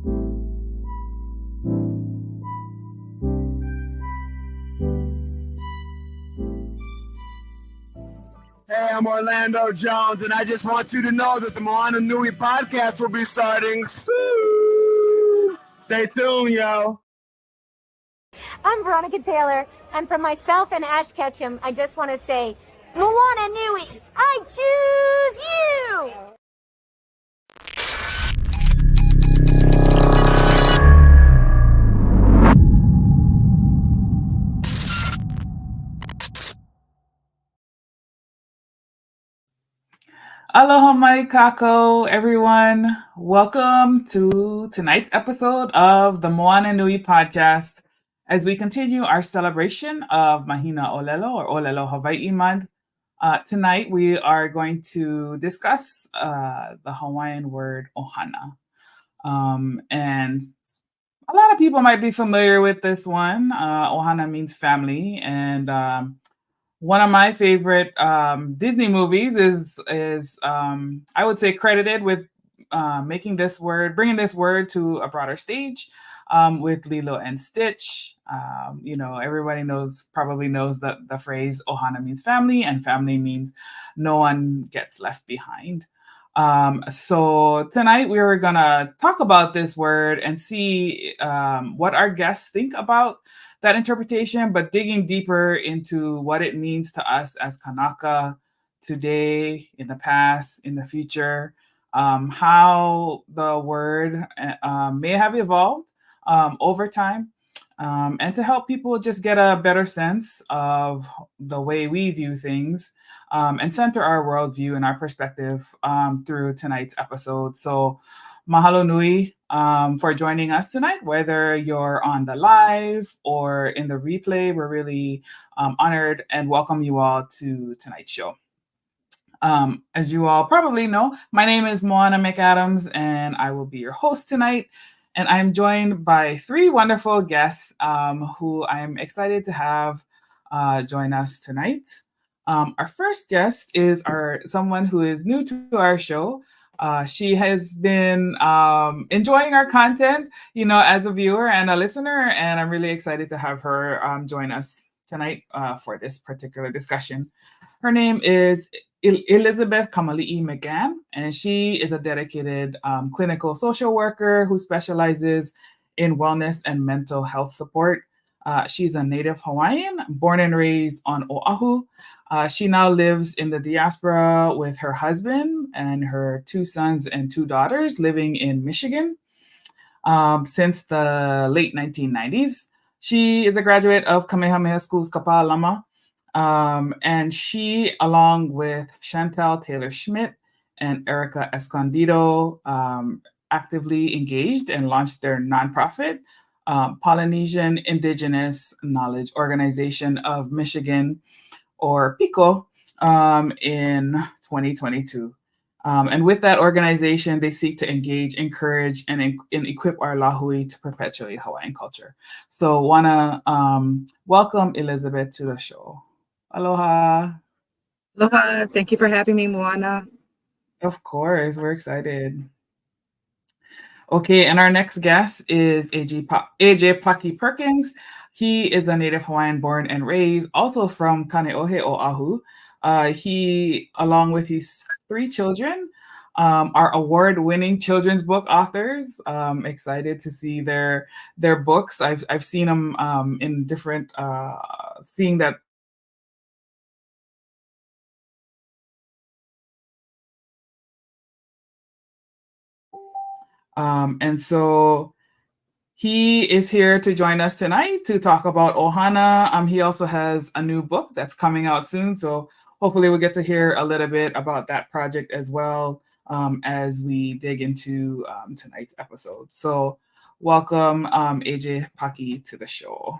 Hey, I'm Orlando Jones, and I just want you to know that the Moana Nui podcast will be starting soon. Stay tuned, yo. I'm Veronica Taylor, and from myself and Ash Ketchum, I just want to say, Moana Nui, I choose you! Aloha mai kako, everyone. Welcome to tonight's episode of the Moana Nui podcast as we continue our celebration of Mahina ʻŌlelo or ʻŌlelo Hawaiʻi Month. Tonight we are going to discuss the Hawaiian word ʻOhana. And a lot of people might be familiar with this one. ʻOhana means family, and one of my favorite Disney movies is I would say credited with bringing this word to a broader stage with Lilo and Stitch. Everybody probably knows that the phrase Ohana means family, and family means no one gets left behind. So tonight we are gonna talk about this word and see what our guests think about that interpretation, but digging deeper into what it means to us as Kanaka today, in the past, in the future, how the word may have evolved over time, and to help people just get a better sense of the way we view things and center our worldview and our perspective through tonight's episode. So mahalo nui for joining us tonight, whether you're on the live or in the replay. We're really honored and welcome you all to tonight's show. As you all probably know, my name is Moana McAdams, and I will be your host tonight. And I'm joined by three wonderful guests who I'm excited to have join us tonight. Our first guest is someone who is new to our show. She has been enjoying our content, as a viewer and a listener, and I'm really excited to have her join us tonight for this particular discussion. Her name is Elizabeth Kamali'i McGann, and she is a dedicated clinical social worker who specializes in wellness and mental health support. She's a native Hawaiian, born and raised on Oahu. She now lives in the diaspora with her husband and her 2 sons and 2 daughters living in Michigan since the late 1990s. She is a graduate of Kamehameha School's Kapalama, and she, along with Chantel Taylor-Schmidt and Erica Escondido, actively engaged and launched their nonprofit, Polynesian Indigenous Knowledge Organization of Michigan, or PIKO, in 2022. And with that organization, they seek to engage, encourage, and equip our lahui to perpetuate Hawaiian culture. So wanna welcome Elizabeth to the show. Aloha. Aloha, thank you for having me, Moana. Of course, we're excited. Okay, and our next guest is AJ Paki Perkins. He is a native Hawaiian born and raised, also from Kaneohe, Oahu. He, along with his 3 children, are award-winning children's book authors. Excited to see their books. I've seen them in different, seeing that. And so he is here to join us tonight to talk about Ohana. He also has a new book that's coming out soon. So hopefully we'll get to hear a little bit about that project as well as we dig into tonight's episode. So welcome AJ Paki to the show.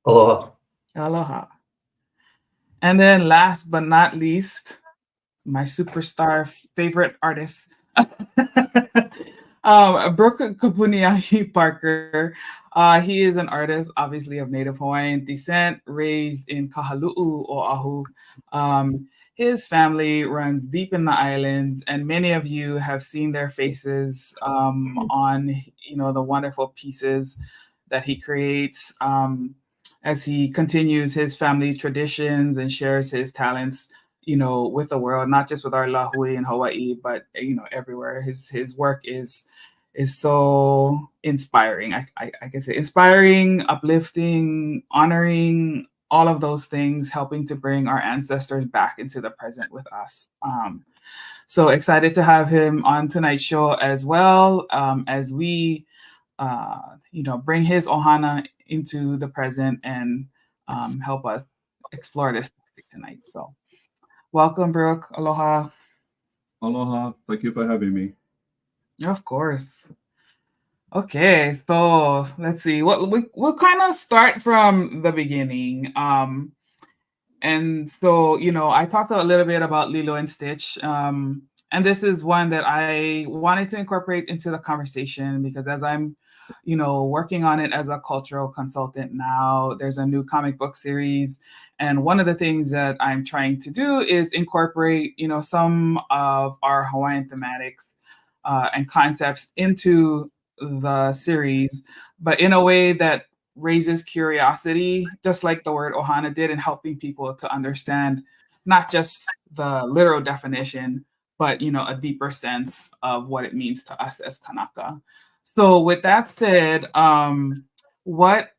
Aloha. Aloha. And then last but not least, my superstar favorite artist, Brook Kupuniahi Parker. He is an artist, obviously of Native Hawaiian descent, raised in Kahalu'u, Oahu. his family runs deep in the islands, and many of you have seen their faces on, the wonderful pieces that he creates as he continues his family traditions and shares his talents, with the world, not just with our lahui in Hawaii, but everywhere. His work is so inspiring. I can say inspiring, uplifting, honoring, all of those things, helping to bring our ancestors back into the present with us. So excited to have him on tonight's show as well, as we, bring his Ohana into the present and help us explore this topic tonight. So welcome, Brook. Aloha. Aloha. Thank you for having me. Of course. Okay, so let's see. We'll kind of start from the beginning. And so, I talked a little bit about Lilo and Stitch. And this is one that I wanted to incorporate into the conversation because as I'm, working on it as a cultural consultant now, there's a new comic book series. And one of the things that I'm trying to do is incorporate, some of our Hawaiian thematics and concepts into the series, but in a way that raises curiosity, just like the word Ohana did, in helping people to understand not just the literal definition, but a deeper sense of what it means to us as Kanaka. So with that said, what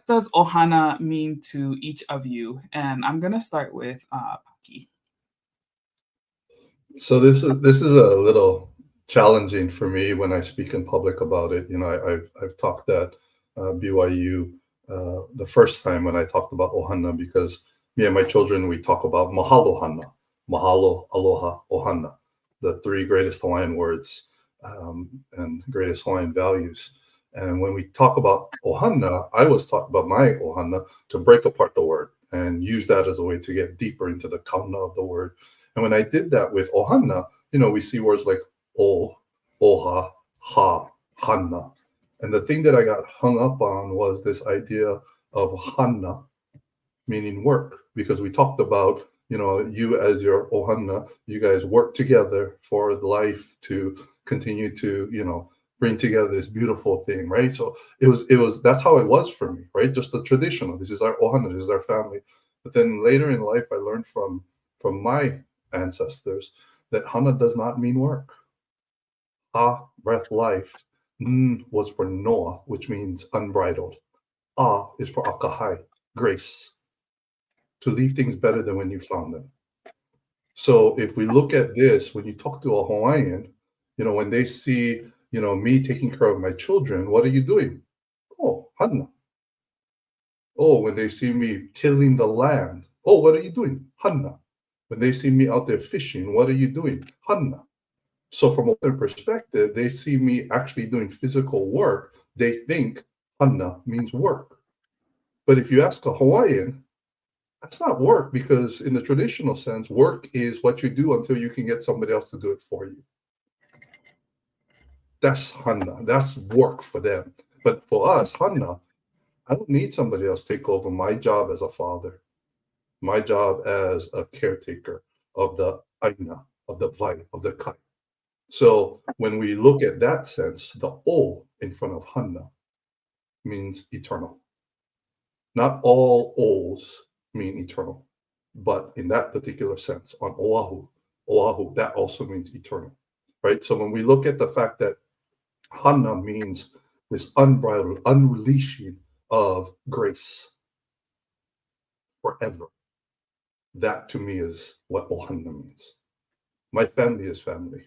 does Ohana mean to each of you? And I'm gonna start with Paki. So this is a little challenging for me when I speak in public about it. I've talked at BYU the first time when I talked about Ohana, because me and my children, we talk about mahalo hana, mahalo, aloha, ohana, the three greatest Hawaiian words and greatest Hawaiian values. And when we talk about Ohana, I was talking about my Ohana to break apart the word and use that as a way to get deeper into the kauna of the word. And when I did that with Ohana, we see words like o, oha, ha, hana. And the thing that I got hung up on was this idea of hana, meaning work, because we talked about, you as your Ohana, you guys work together for life to continue to, bring together this beautiful thing, right? So it was that's how it was for me, right? Just the traditional. This is our Ohana, this is our family. But then later in life, I learned from my ancestors that hana does not mean work. Ha, breath, life. N was for Noah, which means unbridled. A is for akahai, grace, to leave things better than when you found them. So if we look at this, when you talk to a Hawaiian, when they see, me taking care of my children, what are you doing? Oh, hana. Oh, when they see me tilling the land, oh, what are you doing? Hana. When they see me out there fishing, what are you doing? Hana. So from a perspective, they see me actually doing physical work. They think hana means work. But if you ask a Hawaiian, that's not work, because in the traditional sense, work is what you do until you can get somebody else to do it for you. That's hana. That's work for them. But for us, hana, I don't need somebody else to take over my job as a father, my job as a caretaker of the aina, of the vai, of the kai. So when we look at that sense, the O in front of hana means eternal. Not all O's mean eternal, but in that particular sense, on Oahu, that also means eternal, right? So when we look at the fact that hana means this unbridled, unleashing of grace forever, that to me is what Ohana means. My family is family,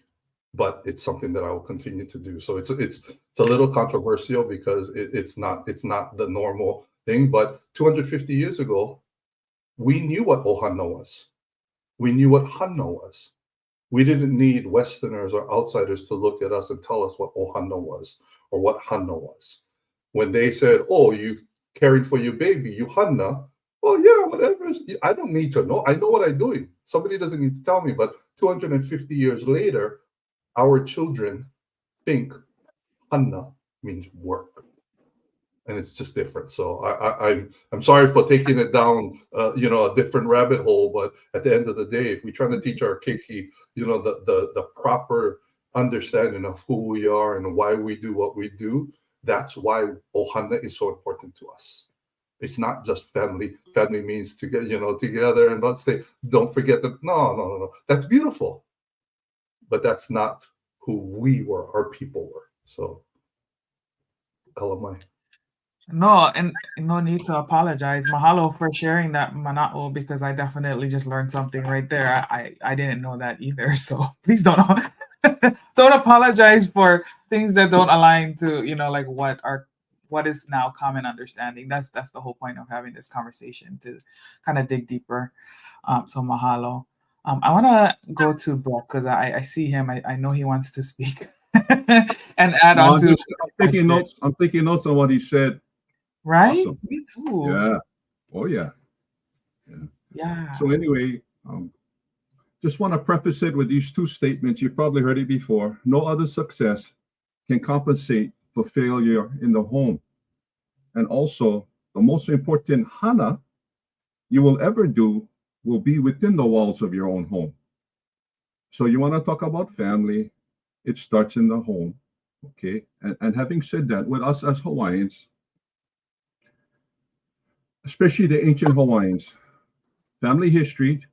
but it's something that I will continue to do. So it's a little controversial because it's not the normal thing. But 250 years ago, we knew what Ohana was. We knew what hana was. We didn't need Westerners or outsiders to look at us and tell us what Ohana was or what hana was. When they said, "Oh, you caring for your baby, you hana," well, yeah, whatever. I don't need to know. I know what I'm doing. Somebody doesn't need to tell me. But 250 years later, our children think hana means work. and it's just different. So I'm sorry for taking it down, a different rabbit hole. But at the end of the day, if we're trying to teach our keiki, the proper understanding of who we are and why we do what we do, that's why Ohana is so important to us. It's not just family. Family means to get, together and don't forget that. No. That's beautiful. But that's not who we were, our people were. So, kalamai. No, and no need to apologize. Mahalo for sharing that, Mana'o, because I definitely just learned something right there. I didn't know that either. So please don't don't apologize for things that don't align to, like what is now common understanding. That's the whole point of having this conversation, to kind of dig deeper. So mahalo. I want to go to Brook because I see him. I know he wants to speak and add on to. I'm taking notes. I'm taking notes on what he said. Right? Awesome. Me too. Yeah. Oh yeah. Yeah. So anyway, just want to preface it with these two statements. You've probably heard it before. No other success can compensate for failure in the home. And also, the most important hana you will ever do will be within the walls of your own home. So you want to talk about family, it starts in the home. Okay. And having said that, with us as Hawaiians, especially the ancient Hawaiians, family history,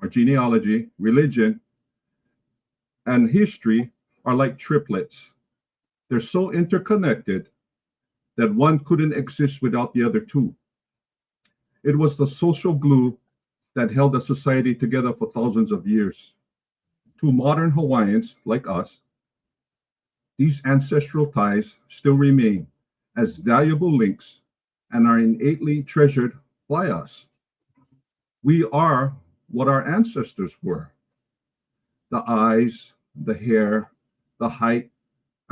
or genealogy, religion, and history are like triplets. They're so interconnected that one couldn't exist without the other two. It was the social glue that held a society together for thousands of years. To modern Hawaiians like us, these ancestral ties still remain as valuable links and are innately treasured by us. We are what our ancestors were. The eyes, the hair, the height,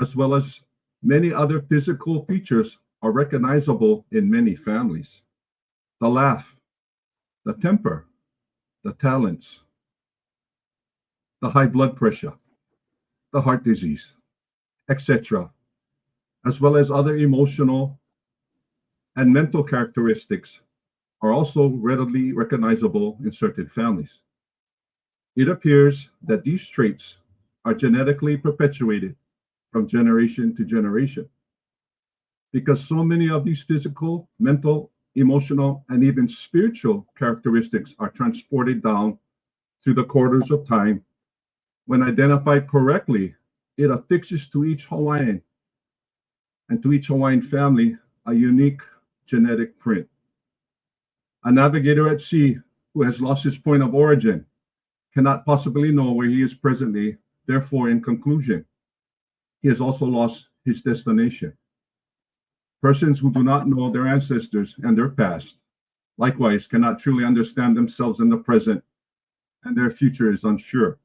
as well as many other physical features are recognizable in many families. The laugh, the temper, the talents, the high blood pressure, the heart disease, etc., as well as other emotional and mental characteristics are also readily recognizable in certain families. It appears that these traits are genetically perpetuated from generation to generation, because so many of these physical, mental, emotional, and even spiritual characteristics are transported down through the corridors of time. When identified correctly, it affixes to each Hawaiian and to each Hawaiian family a unique genetic print. A navigator at sea who has lost his point of origin cannot possibly know where he is presently. Therefore, in conclusion, he has also lost his destination. Persons who do not know their ancestors and their past, likewise, cannot truly understand themselves in the present, and their future is unsure.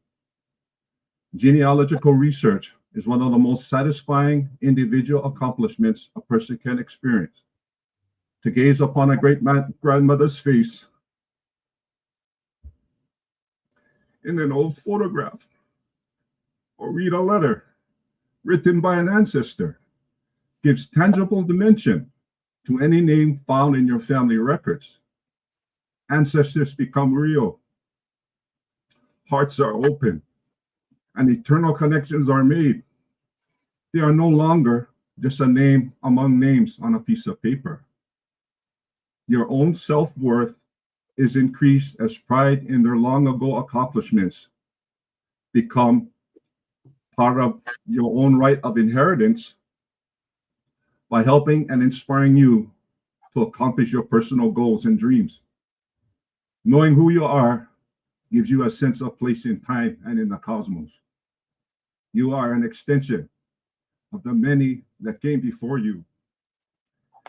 Genealogical research is one of the most satisfying individual accomplishments a person can experience. To gaze upon a great-grandmother's face in an old photograph, or read a letter written by an ancestor, gives tangible dimension to any name found in your family records. Ancestors become real. Hearts are open, and eternal connections are made. They are no longer just a name among names on a piece of paper. Your own self-worth is increased as pride in their long ago accomplishments become part of your own right of inheritance by helping and inspiring you to accomplish your personal goals and dreams. Knowing who you are gives you a sense of place in time and in the cosmos. You are an extension of the many that came before you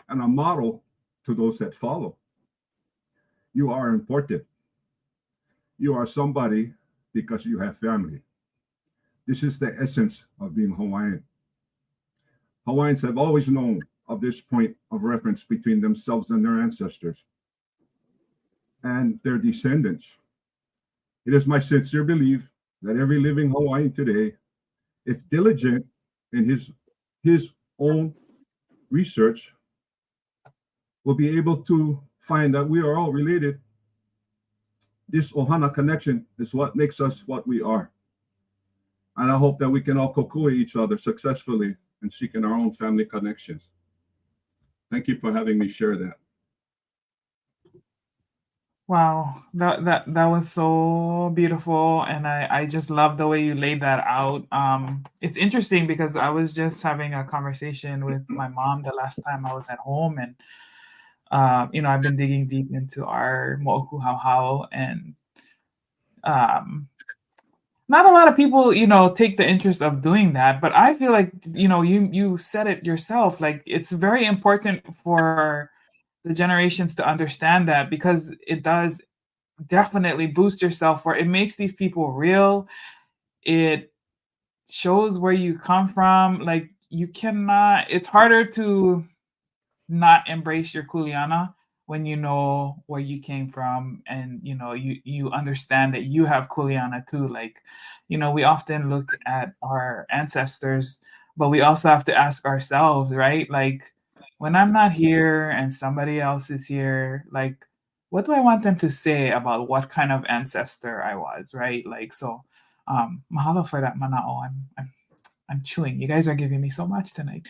and a model to those that follow. You are important. You are somebody because you have family. This is the essence of being Hawaiian. Hawaiians have always known of this point of reference between themselves and their ancestors and their descendants. It is my sincere belief that every living Hawaiian today, if diligent in his own research, will be able to find that we are all related. This Ohana connection is what makes us what we are. And I hope that we can all kokua each other successfully and seeking our own family connections. Thank you for having me share that. Wow, that was so beautiful, and I just love the way you laid that out. It's interesting because I was just having a conversation with my mom the last time I was at home, and I've been digging deep into our mo'oku hauhau, and not a lot of people, take the interest of doing that, but I feel like, you said it yourself, like it's very important for the generations to understand that, because it does definitely boost your self-worth. It makes these people real. It shows where you come from. Like, it's harder to not embrace your kuleana when you know where you came from, and you understand that you have kuleana too. Like, we often look at our ancestors, but we also have to ask ourselves, right? Like, when I'm not here and somebody else is here, like, what do I want them to say about what kind of ancestor I was, right? Like, so mahalo for that, manao. I'm chewing. You guys are giving me so much tonight.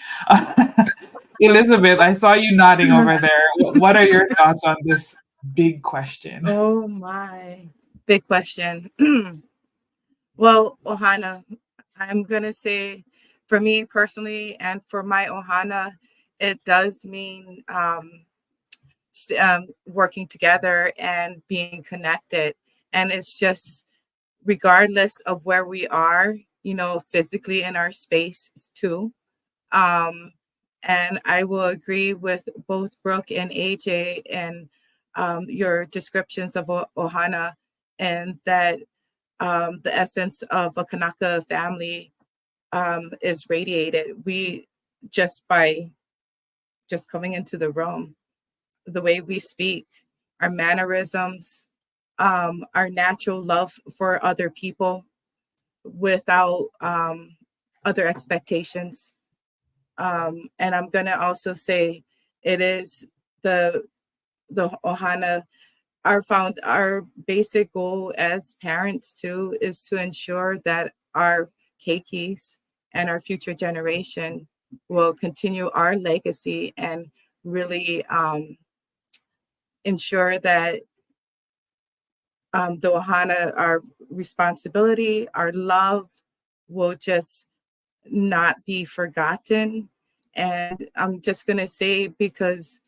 Elizabeth, I saw you nodding over there. What are your thoughts on this big question? Oh my, big question. Well, Ohana, I'm going to say for me personally and for my Ohana, it does mean working together and being connected. And it's just regardless of where we are, physically in our space too. And I will agree with both Brooke and AJ and your descriptions of Ohana, and that the essence of a Kanaka family is radiated. We by coming into the room, the way we speak, our mannerisms, our natural love for other people without other expectations. And I'm going to also say it is the Ohana. Our basic goal as parents too is to ensure that our keikis and our future generation will continue our legacy and really ensure that the Ohana, our responsibility, our love will just not be forgotten. And I'm just going to say, because,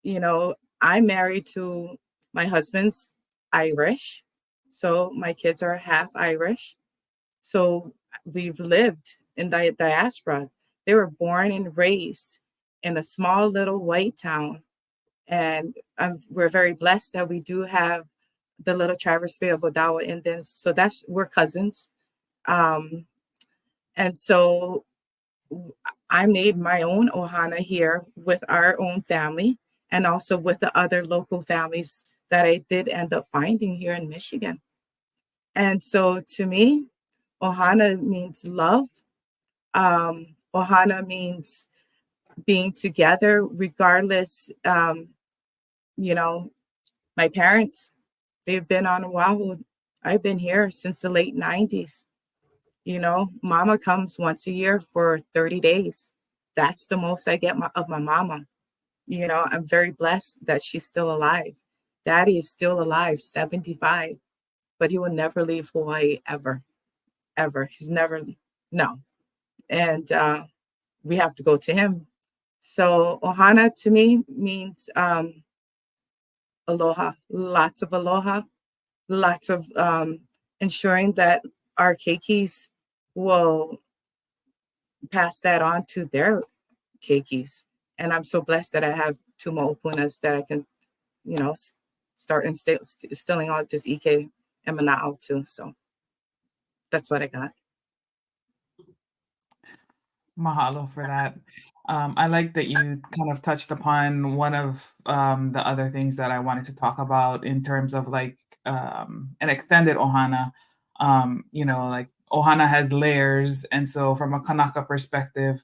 I'm married to my husband's Irish. So my kids are half Irish. So we've lived in the diaspora. They were born and raised in a small little white town. And we're very blessed that we do have the little Traverse Bay of Odawa Indians. So we're cousins. And so I made my own Ohana here with our own family, and also with the other local families that I did end up finding here in Michigan. And so to me, Ohana means love. Ohana means being together regardless. My parents, they've been on Oahu. I've been here since the late 90s. Mama comes once a year for 30 days. That's the most I get of my mama. I'm very blessed that she's still alive. Daddy is still alive, 75, but he will never leave Hawaii ever, ever. He's never, no. And we have to go to him. So Ohana to me means aloha, lots of aloha, lots of ensuring that our keikis will pass that on to their keikis. And I'm so blessed that I have two mo'opunas that I can, start instilling all this ike and mana'o too. So that's what I got. Mahalo for that. I like that you kind of touched upon one of the other things that I wanted to talk about in terms of like an extended ohana. Like ohana has layers, and so from a Kanaka perspective,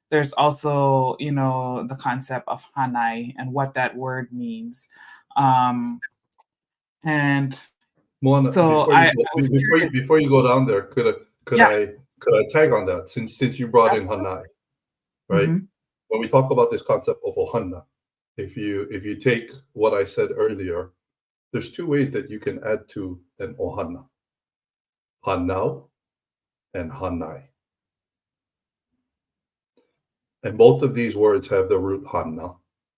there's also, the concept of hanai and what that word means. And Moana, so I was curious. before you go down there, could Yeah, I tag on that since you brought in absolutely. hanai, right? When we talk about this concept of ohana, if you take what I said earlier, there's two ways that you can add to an ohana: hanau and hanai. And both of these words have the root hana,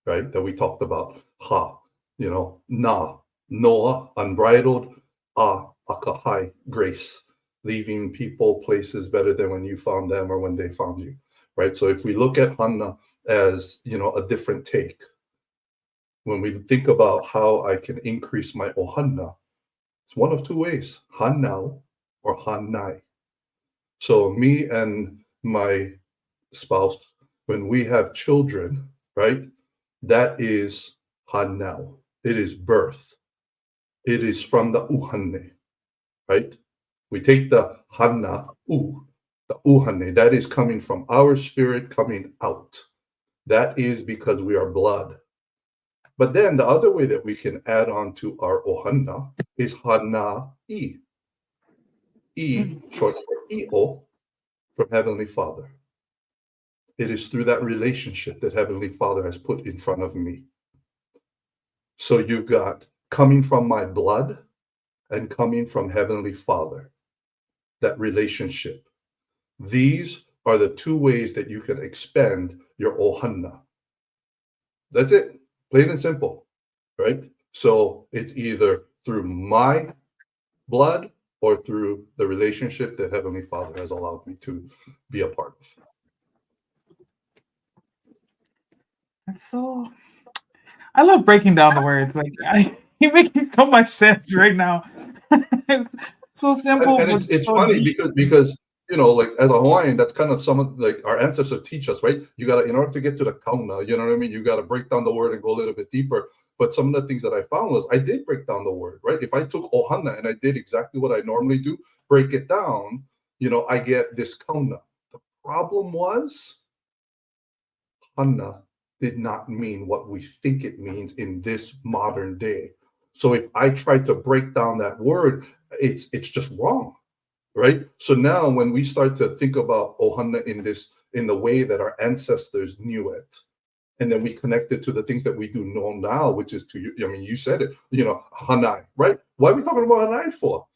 right? That we talked about. Ha, na, noa, unbridled, akahai, grace, leaving people, places better than when you found them or when they found you, right? So if we look at hana as, a different take, when we think about how I can increase my ohana, it's one of two ways: hanau or hanai. So me and my spouse, when we have children, right, that is hanau. It is birth. It is from the uhane, right? We take the hana, the uhane, that is coming from our spirit coming out. That is because we are blood. But then the other way that we can add on to our ohana is hana-i. Short for i'o, from Heavenly Father. It is through that relationship that Heavenly Father has put in front of me. So you've got coming from my blood and coming from Heavenly Father, that relationship. These are the two ways that you can expand your ohana. That's it, plain and simple, right? So it's either through my blood or through the relationship that Heavenly Father has allowed me to be a part of. So I love breaking down the words. Like you're making so much sense right now. It's so simple, And but it's so funny deep. because like as a Hawaiian, that's kind of some of like our ancestors teach us, right? You got to, in order to get to the kauna, you know what I mean? You got to break down the word and go a little bit deeper. But some of the things that I found was I did break down the word, right? If I took ohana and I did exactly what I normally do, break it down, I get this kauna. The problem was hana did not mean what we think it means in this modern day. So if I try to break down that word, it's just wrong, right? So now when we start to think about ohana in the way that our ancestors knew it, and then we connect it to the things that we do know now, which is you said it, hanai, right? Why are we talking about hanai for?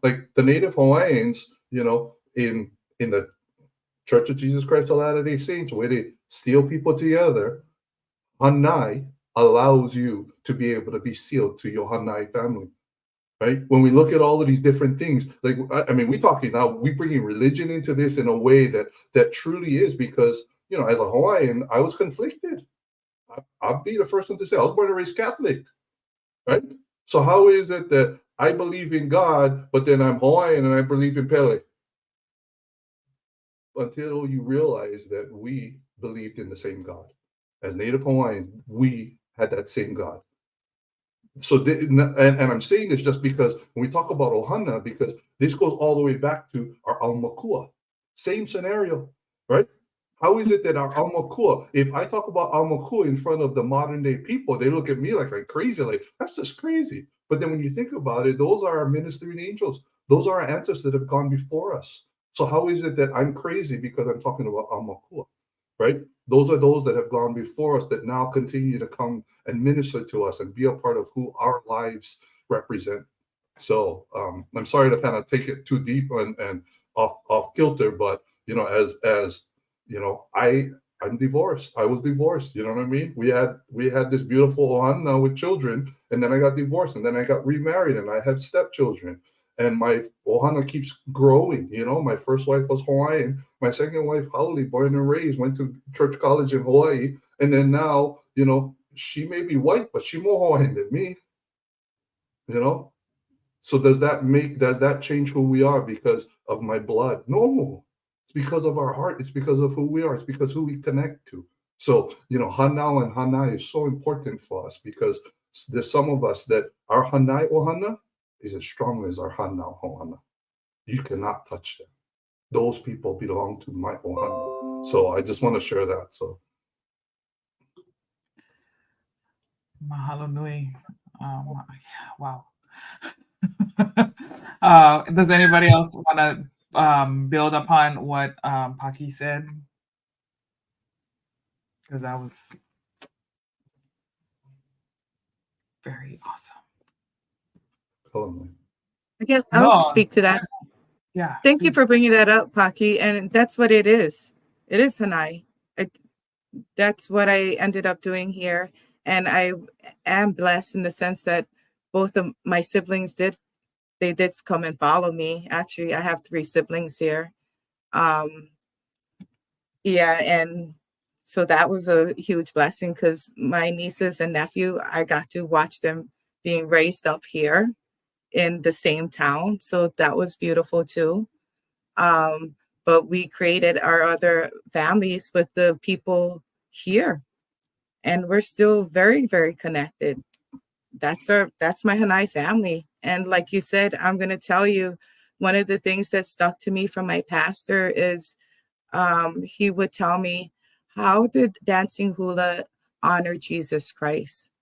Like the native Hawaiians, in the Church of Jesus Christ of Latter-day Saints, where they seal people together, hanai allows you to be able to be sealed to your hanai family, right? When we look at all of these different things, like, I mean, we're talking now, we bringing religion into this in a way that truly is, because, as a Hawaiian, I was conflicted. I'll be the first one to say I was born and raised Catholic, right? So how is it that I believe in God, but then I'm Hawaiian and I believe in Pele? Until you realize that we believed in the same God. As Native Hawaiians, we had that same God. So, and I'm saying this just because when we talk about Ohana, because this goes all the way back to our Aumakua. Same scenario, right? How is it that our Aumakua, if I talk about Aumakua in front of the modern day people, they look at me like I'm crazy, like, that's just crazy. But then when you think about it, those are our ministering angels. Those are our ancestors that have gone before us. So how is it that I'm crazy because I'm talking about Aumakua, right? Those are those that have gone before us that now continue to come and minister to us and be a part of who our lives represent. So I'm sorry to kind of take it too deep and off kilter, but as I'm divorced. I was divorced. You know what I mean? We had this beautiful Ohana with children, and then I got divorced, and then I got remarried, and I had stepchildren. And my Ohana keeps growing. My first wife was Hawaiian. My second wife, Haole, born and raised, went to church college in Hawaii. And then now, she may be white, but she's more Hawaiian than me. So does that change who we are because of my blood? No. It's because of our heart. It's because of who we are. It's because who we connect to. So, Hanau and Hanai is so important for us because there's some of us that our Hanai Ohana is as strong as our Hanau Ohana. You cannot touch them. those people belong to my Ohana. So I just want to share that. So Mahalo nui. Wow. Does anybody else want to build upon what Paki said? Because that was very awesome. I guess I'll speak to that. Yeah. Thank you for bringing that up, Paki. And that's what it is. It is Hanai. That's what I ended up doing here. And I am blessed in the sense that both of my siblings did come and follow me. Actually, I have 3 siblings here. Yeah, and so that was a huge blessing because my nieces and nephew, I got to watch them being raised up here in the same town. So that was beautiful too. But we created our other families with the people here. And we're still very, very connected. That's my Hanai family. And like you said, I'm going to tell you, one of the things that stuck to me from my pastor is he would tell me, how did dancing hula honor Jesus Christ?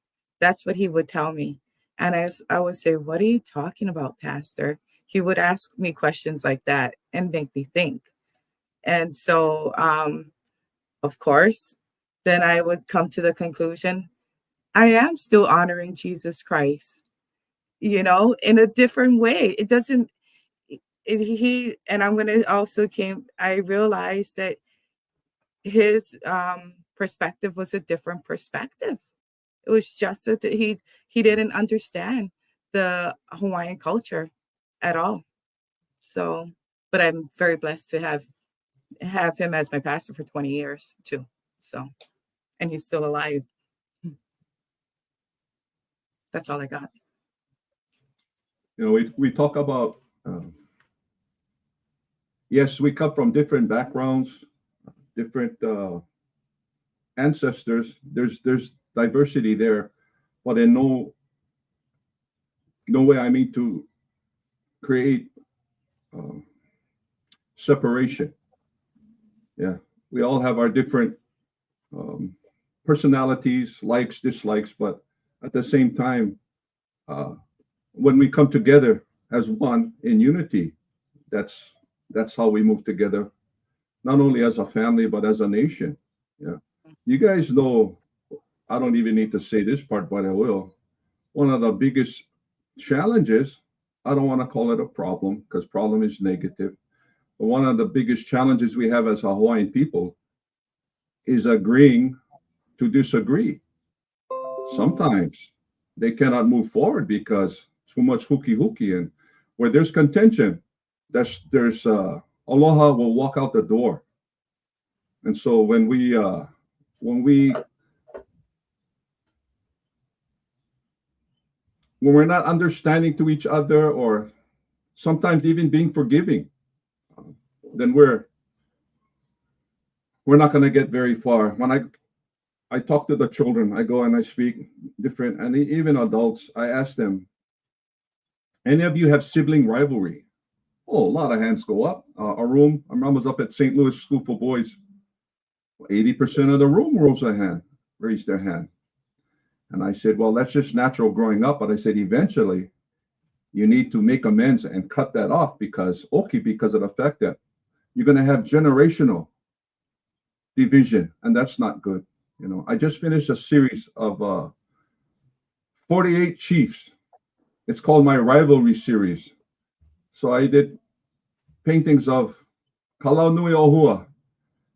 That's what he would tell me. And I would say, what are you talking about, Pastor? He would ask me questions like that and make me think. And so, of course, then I would come to the conclusion, I am still honoring Jesus Christ, in a different way. It doesn't, and I'm going to also I realized that his perspective was a different perspective. It was just that he didn't understand the Hawaiian culture at all. So, but I'm very blessed to have him as my pastor for 20 years too. So, and he's still alive. That's all I got. We talk about, yes, we come from different backgrounds, different ancestors. There's diversity there, but in no way I mean to create separation. Yeah, we all have our different personalities, likes, dislikes, but at the same time, when we come together as one in unity, that's how we move together, not only as a family but as a nation. Yeah, you guys know, I don't even need to say this part, but I will. One of the biggest challenges, I don't want to call it a problem because problem is negative, but one of the biggest challenges we have as a Hawaiian people is agreeing to disagree. Sometimes they cannot move forward because too much hooky, and where there's contention, there's aloha will walk out the door. And so when we're not understanding to each other, or sometimes even being forgiving, then we're not going to get very far. When I talk to the children, I go and I speak different, and even adults, I ask them, any of you have sibling rivalry? Oh, a lot of hands go up. Our mom was up at St. Louis School for Boys. 80% of the room raised their hand. And I said, well, that's just natural growing up. But I said, eventually, you need to make amends and cut that off because of the fact that you're going to have generational division, and that's not good. I just finished a series of 48 chiefs. It's called my rivalry series. So I did paintings of Kalaunui Ohua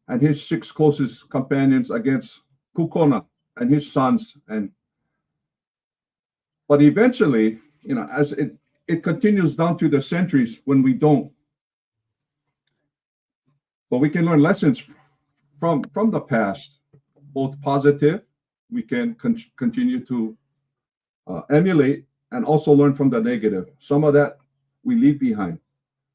and his 6 closest companions against Kukona and his sons. But eventually, as it continues down through the centuries when we don't. But we can learn lessons from the past, both positive, we can continue to emulate, and also learn from the negative. Some of that we leave behind.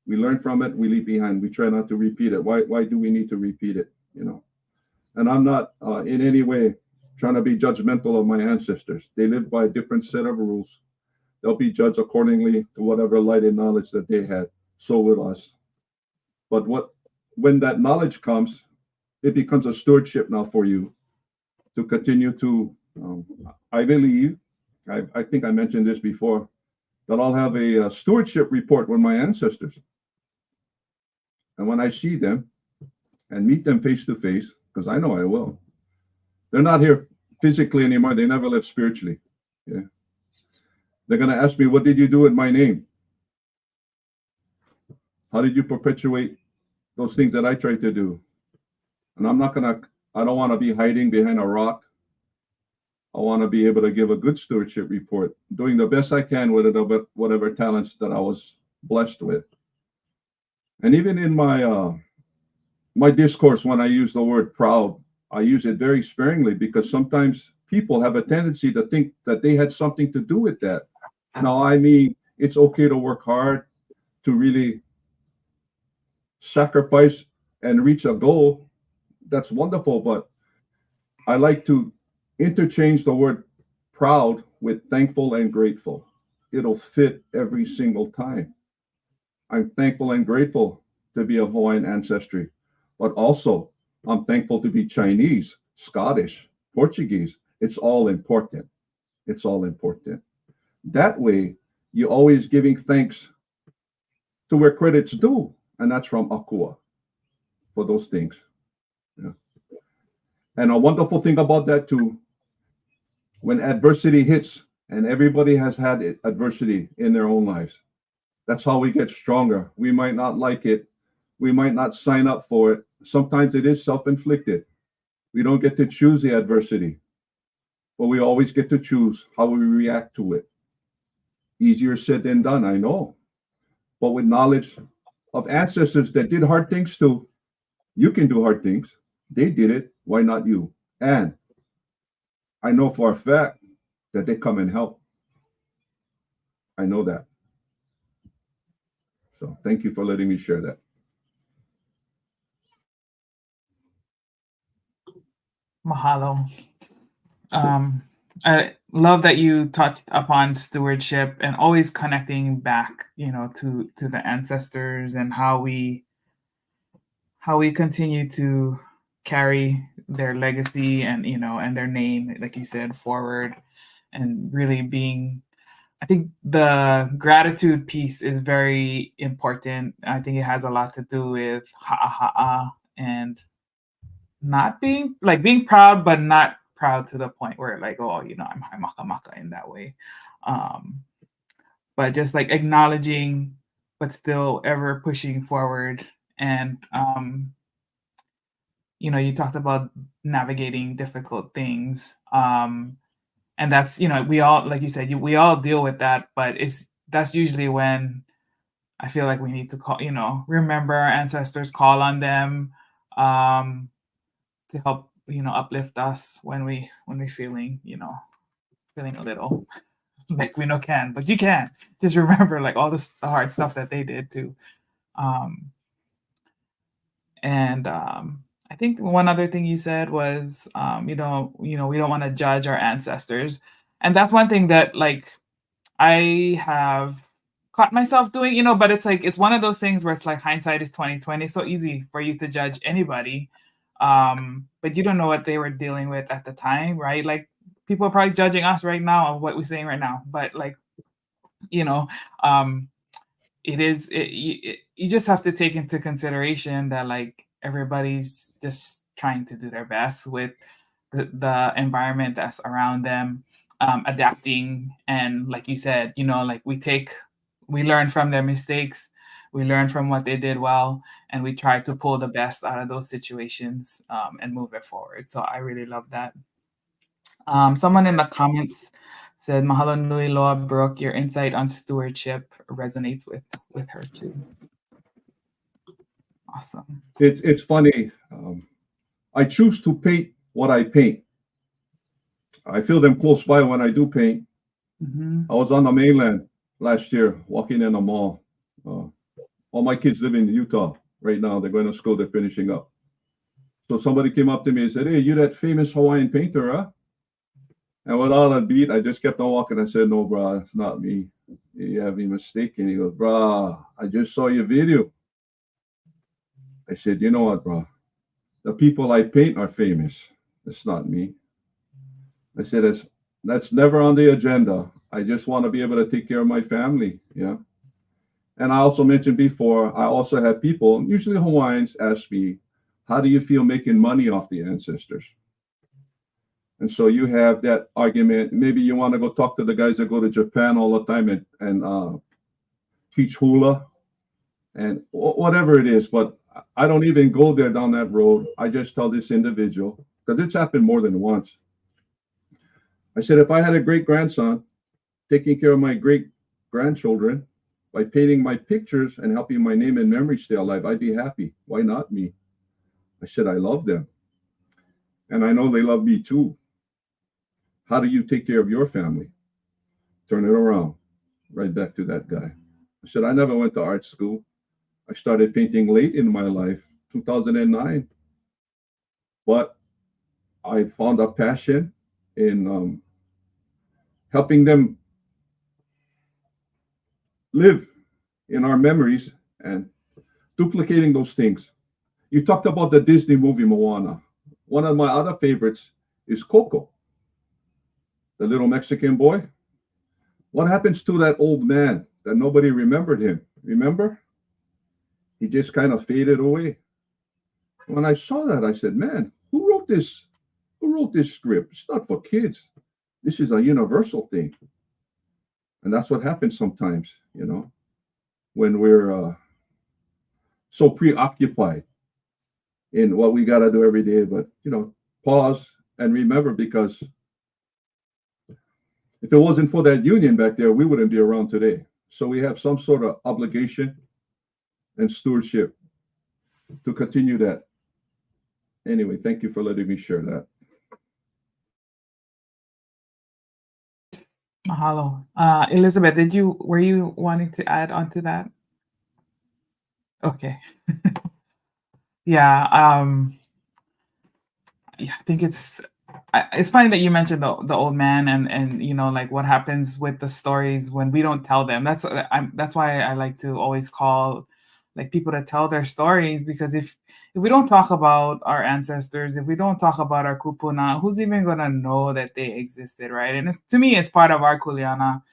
We learn from it, we leave behind. We try not to repeat it. Why do we need to repeat it? And I'm not in any way trying to be judgmental of my ancestors. They lived by a different set of rules. They'll be judged accordingly to whatever light and knowledge that they had. So will us. But when that knowledge comes, it becomes a stewardship now for you to continue to, I believe, I think I mentioned this before, that I'll have a stewardship report with my ancestors. And when I see them and meet them face to face, because I know I will, they're not here physically anymore. They never lived spiritually. Yeah. They're going to ask me, what did you do with my name? How did you perpetuate those things that I tried to do? And I don't want to be hiding behind a rock. I want to be able to give a good stewardship report, doing the best I can with it, whatever talents that I was blessed with. And even in my my discourse, when I use the word proud, I use it very sparingly, because sometimes people have a tendency to think that they had something to do with that. Now, I mean, it's okay to work hard, to really sacrifice and reach a goal. That's wonderful, but I like to interchange the word proud with thankful and grateful. It'll fit every single time. I'm thankful and grateful to be of Hawaiian ancestry, but also I'm thankful to be Chinese, Scottish, Portuguese. It's all important. It's all important. That way, you're always giving thanks to where credit's due, and that's from Akua for those things. Yeah. And a wonderful thing about that too, when adversity hits, and everybody has had adversity in their own lives, that's how we get stronger. We might not like it. We might not sign up for it. Sometimes it is self-inflicted. We don't get to choose the adversity, but we always get to choose how we react to it. Easier said than done, I know. But with knowledge of ancestors that did hard things too, you can do hard things. They did it. Why not you? And I know for a fact that they come and help. I know that. So thank you for letting me share that. Mahalo. I love that you touched upon stewardship and always connecting back, to the ancestors, and how we continue to carry their legacy and and their name, like you said, forward, and really being. I think the gratitude piece is very important. I think it has a lot to do with ha'aha'a and not being proud, but not proud to the point where I'm maka in that way. But just like acknowledging, but still ever pushing forward. And, you talked about navigating difficult things. And that's, we all, like you said, we all deal with that, but that's usually when I feel like we need to call, remember our ancestors, call on them, to help, uplift us when we feeling a little like we can, but you can just remember like all the hard stuff that they did too. And I think one other thing you said was we don't want to judge our ancestors, and that's one thing that like I have caught myself doing, but it's like it's one of those things where it's like hindsight is 20/20. So easy for you to judge anybody. But you don't know what they were dealing with at the time, right? Like people are probably judging us right now of what we're saying right now, but like, you just have to take into consideration that like everybody's just trying to do their best with the environment that's around them, adapting. And like you said, like we learn from their mistakes. We learn from what they did well, and we try to pull the best out of those situations and move it forward. So I really love that. Someone in the comments said, "Mahalo nui loa, Brook. Your insight on stewardship resonates with her too." Awesome. It's funny. I choose to paint what I paint. I feel them close by when I do paint. Mm-hmm. I was on the mainland last year, walking in a mall. All my kids live in Utah right now. They're going to school. They're finishing up. So somebody came up to me and said, "Hey, you that famous Hawaiian painter, huh?" And without a beat, I just kept on walking. I said, "No, bro, it's not me. You have me mistaken." He goes, "Bro, I just saw your video." I said, you know what, bro? The people I paint are famous. It's not me. I said, that's never on the agenda. I just want to be able to take care of my family. Yeah. And I also mentioned before, I also had people, usually Hawaiians, ask me, how do you feel making money off the ancestors? And so you have that argument. Maybe you want to go talk to the guys that go to Japan all the time and teach hula and whatever it is. But I don't even go there down that road. I just tell this individual, because it's happened more than once. I said, if I had a great grandson taking care of my great grandchildren by painting my pictures and helping my name and memory stay alive, I'd be happy. Why not me? I said, I love them. And I know they love me too. How do you take care of your family? Turn it around. Right back to that guy. I said, I never went to art school. I started painting late in my life, 2009. But I found a passion in helping them live in our memories and duplicating those things. You talked about the Disney movie Moana. One of my other favorites is Coco, the little Mexican boy. What happens to that old man that nobody remembered him? Remember? He just kind of faded away. When I saw that, I said, man, who wrote this? Who wrote this script? It's not for kids. This is a universal thing. And that's what happens sometimes, you know, when we're so preoccupied in what we got to do every day. But, you know, pause and remember, because if it wasn't for that union back there, we wouldn't be around today. So we have some sort of obligation and stewardship to continue that. Anyway, thank you for letting me share that. Mahalo. Elizabeth, were you wanting to add on to that? Okay. Yeah. Yeah, I think it's funny that you mentioned the old man and you know, like what happens with the stories when we don't tell them. That's why I like to always call like people to tell their stories, because if we don't talk about our ancestors, if we don't talk about our kupuna, who's even gonna know that they existed, right? And to me, it's part of our kuleana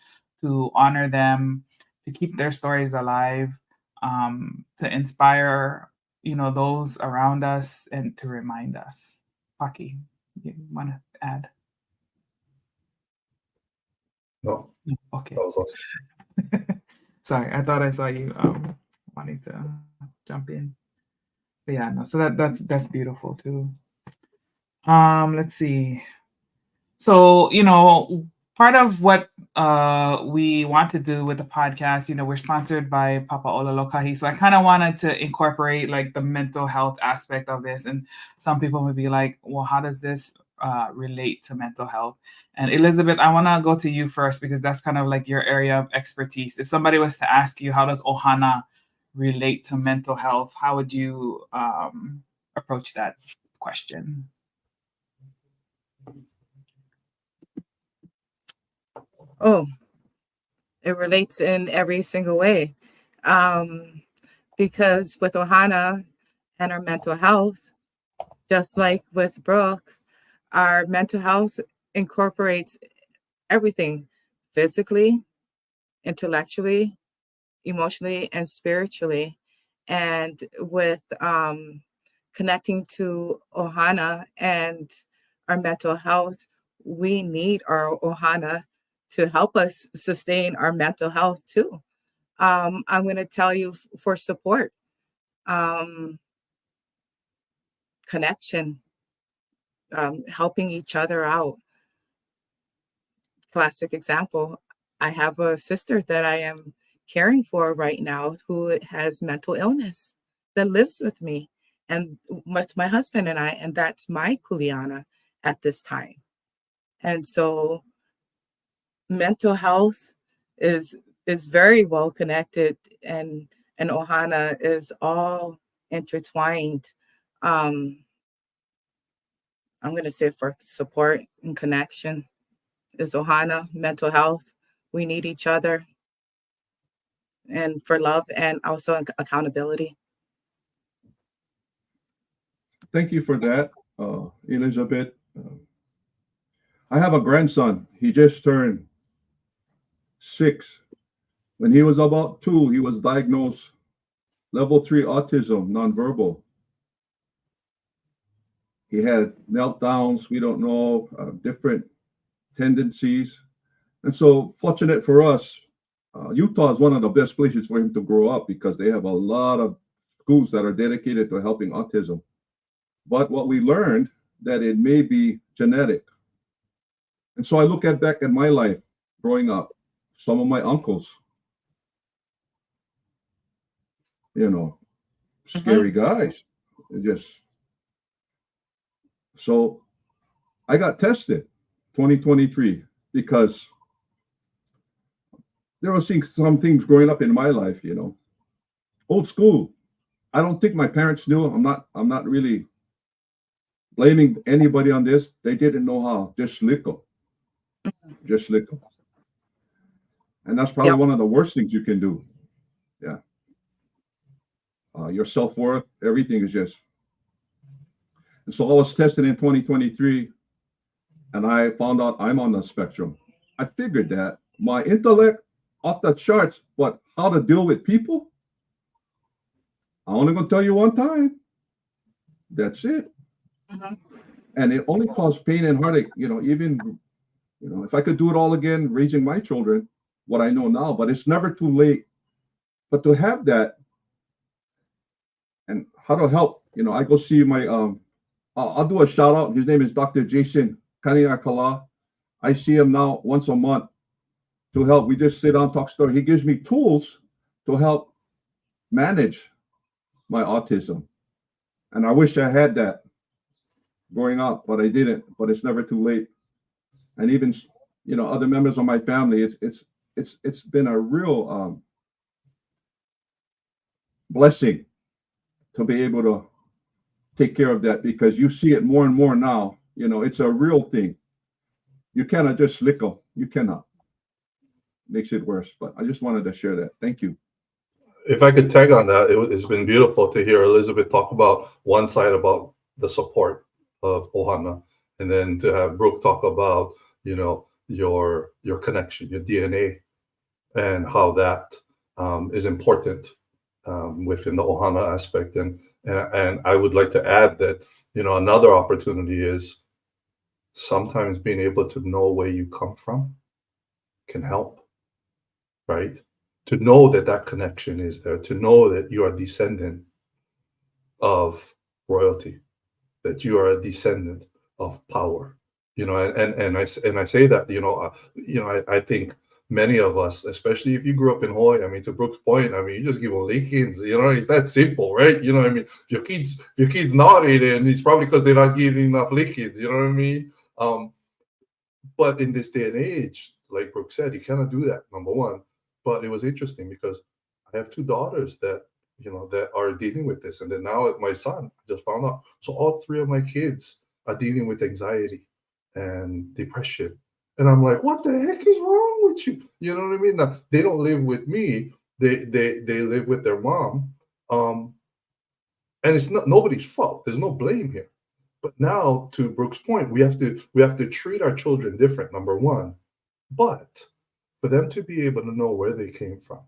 to honor them, to keep their stories alive, to inspire, you know, those around us, and to remind us. Paki, you want to add? No, Okay. that was awesome. Sorry, I thought I saw you wanting to jump in. But yeah, no. So that's beautiful too. Let's see. So, you know, part of what we want to do with the podcast, you know, we're sponsored by Papa Ola Lōkahi. So I kind of wanted to incorporate like the mental health aspect of this. And some people would be like, well, how does this relate to mental health? And Elizabeth, I want to go to you first, because that's kind of like your area of expertise. If somebody was to ask you, how does Ohana relate to mental health? How would you approach that question? Oh, it relates in every single way. Because with Ohana and our mental health, just like with Brook, our mental health incorporates everything physically, intellectually, emotionally, and spiritually. And with connecting to Ohana and our mental health, we need our Ohana to help us sustain our mental health too. I'm going to tell you for support, connection, helping each other out. Classic example, I have a sister that I am caring for right now who has mental illness that lives with me and with my husband and I, and that's my kuleana at this time. And so mental health is very well connected, and Ohana is all intertwined. I'm going to say for support and connection is Ohana, mental health. We need each other, and for love and also accountability. thank you for that, Elizabeth. I have a grandson. He just turned 6. When he was about 2, he was diagnosed level 3 autism, nonverbal. He had meltdowns. We don't know, different tendencies. And so, fortunate for us, Utah is one of the best places for him to grow up because they have a lot of schools that are dedicated to helping autism. But what we learned that it may be genetic. And so I look back at my life growing up, some of my uncles, scary guys. So I got tested 2023 because there were some things growing up in my life, old school. I don't think my parents knew. I'm not really blaming anybody on this. They didn't know how. Just little. And that's probably one of the worst things you can do. Yeah. Your self-worth, everything is just. And so I was tested in 2023 and I found out I'm on the spectrum. I figured that my intellect off the charts, but how to deal with people, I'm only going to tell you one time. That's it. And it only caused pain and heartache, even, if I could do it all again, raising my children, what I know now, but it's never too late. But to have that and how to help, I go see my, I'll do a shout out. His name is Dr. Jason Kaniakala. I see him now once a month to help. We just sit down, talk story. He gives me tools to help manage my autism. And I wish I had that growing up, but I didn't. But it's never too late. And even, other members of my family, it's been a real blessing to be able to take care of that because you see it more and more now. It's a real thing. You cannot just lickle. You cannot. Makes it worse. But I just wanted to share that. Thank you. If I could tag on that, it's been beautiful to hear Elizabeth talk about one side about the support of Ohana, and then to have Brook talk about, your connection, your DNA, and how that is important within the Ohana aspect. And I would like to add that, another opportunity is sometimes being able to know where you come from can help, right? To know that connection is there, to know that you are a descendant of royalty, that you are a descendant of power, and I say that, I think many of us, especially if you grew up in Hawaii, to Brook's point, you just give them lickings, it's that simple, right? If your kids naughty, then it's probably because they're not giving enough lickings, but in this day and age, like Brook said, you cannot do that, number one. But it was interesting because I have 2 daughters that, that are dealing with this. And then now my son, I just found out. So all 3 of my kids are dealing with anxiety and depression. And I'm like, what the heck is wrong with you? You know what I mean? Now, they don't live with me. They live with their mom. And it's not nobody's fault. There's no blame here. But now, to Brook's point, we have to treat our children different, number one. But for them to be able to know where they came from,